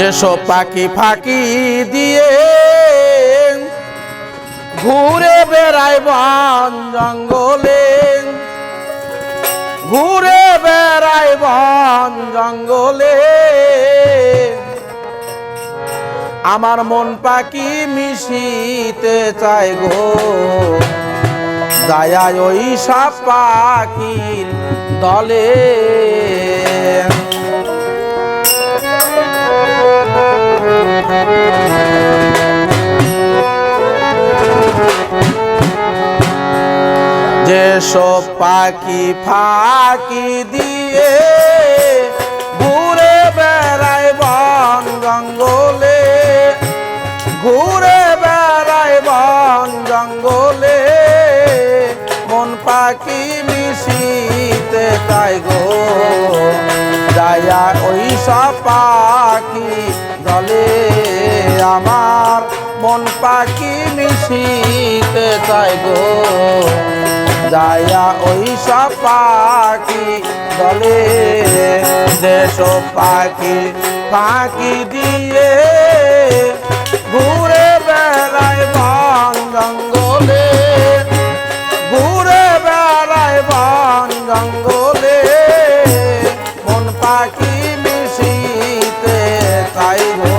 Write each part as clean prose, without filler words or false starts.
যেসব পাখি ফাঁকি দিয়ে ঘুরে বেড়ায় বন জঙ্গলে, ঘুরে বেড়ায় বন জঙ্গলে, আমার মন পাখি মিশিতে চায় গো, যায় ওই সব পাখির দলে। যেসব পাখি ফাঁকি দিয়ে ঘুরে বেড়ায় বন জঙ্গলে, ঘুরে বেড়ায় বন জঙ্গলে, মন পাখি মিশিতে চায় গো, যায়া ওই সব পাখি দলে, আমার মন পাখি মিশিতে চায় গো, যায়া ওই সব পাখি দলে। যেসব পাখি ফাঁকি দিয়ে ঘুরে বেড়ায় বন জঙ্গলে, ঘুরে বেড়ায় বন জঙ্গলে, মন পাখি মিশিতে চাই গো,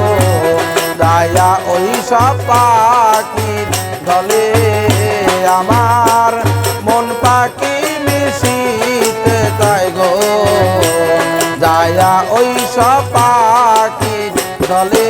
যায়া ওই সব পাখি দলে, আমার মন পাখি মিশিতে চায় গো, যায়া ওই সব পাখি দলে।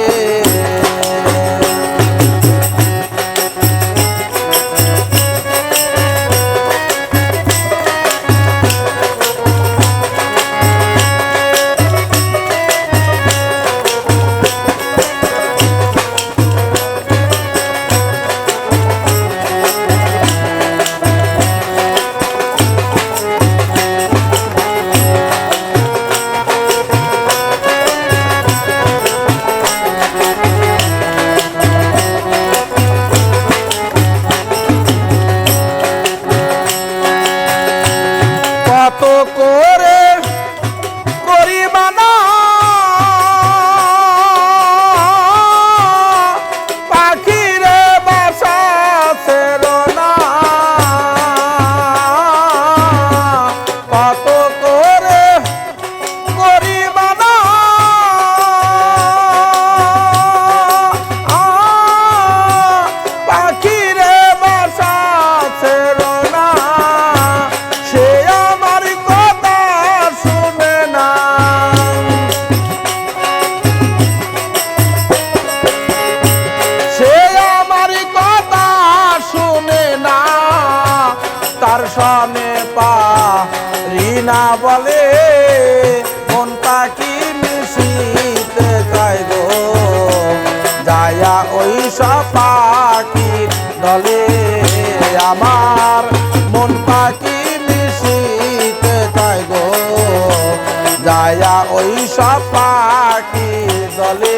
কত করে করি মানা পাখিরে বাসা ছেড়ো না, কত করে করি মানা পাখিরে বাসা ছেড়ো না, সে তার সামনে পারি না বলে, মন পাখি মিশিতে চায় গো, যায়া ওই সব পাখির দলে, আমার মন পাখি মিশিতে চায় গো, যায়া ওই সব পাখির দলে।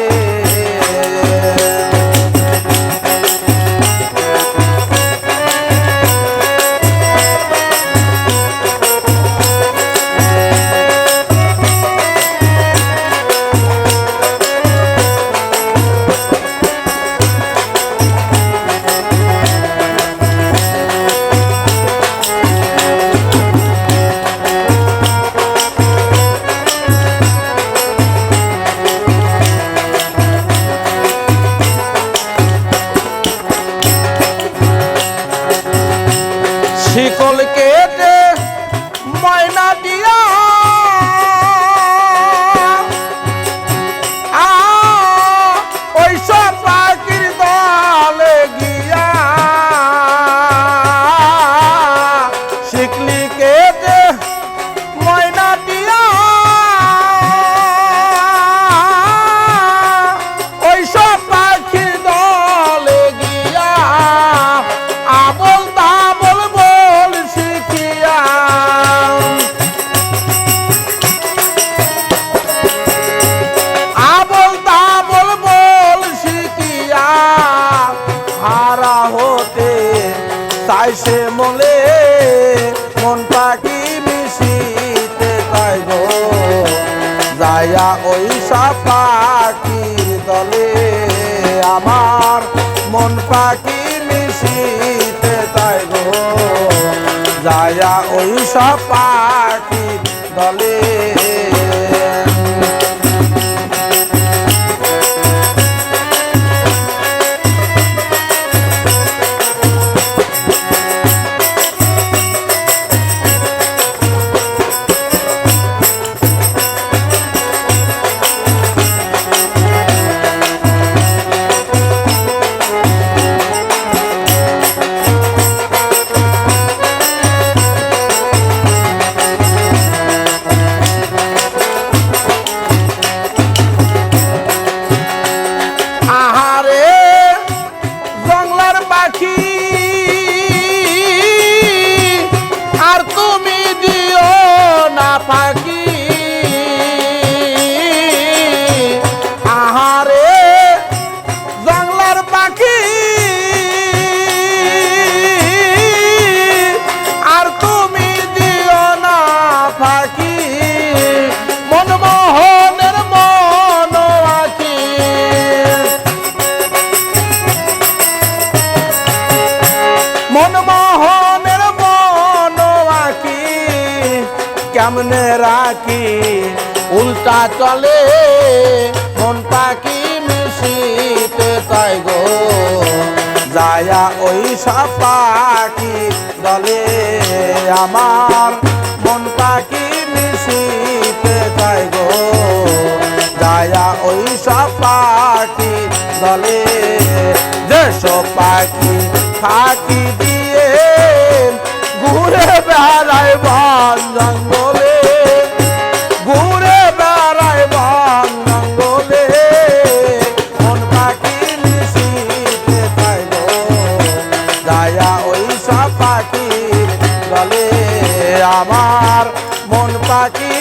শিকল কেটে ময়না দিয়া ওই সব পাখির দলে গিয়া, শিকলি কেটে ময়না দিয়া ওই সব পাখির দলে গিয়া, আবল তাবল বল শিখিয়া, আবল তাবল বল শিখিয়া, হারা হতে চাইছে মলে, মন পাখি মিশিতে চায় গো, যায়া ওই সব পাখির পাখি মিশিতে চাই গো যায়া ওই সব পাখি দলে পাখি আহারে জংলার পাখি আর তুমি দিও না পাখি মনমোহনের মন আঁকি মনমোহনের মন আঁকি কেমনে রাখি উল্টা চলে মন পাখি মিশিতে চাই গো যায়া ওই সব পাখি দলে আমার মন পাখি মিশিতে চাই গো যায়া ওই সব পাখি দলে যেসব পাখি ফাঁকি দিয়ে ঘুরে বেড়ায় বন জঙ্গলে ঘুরে বেড়ায় বন জঙ্গলে মন পাখি মিশিতে চাই গো যায়া ওই সব পাখির দলে আমার মন পাখি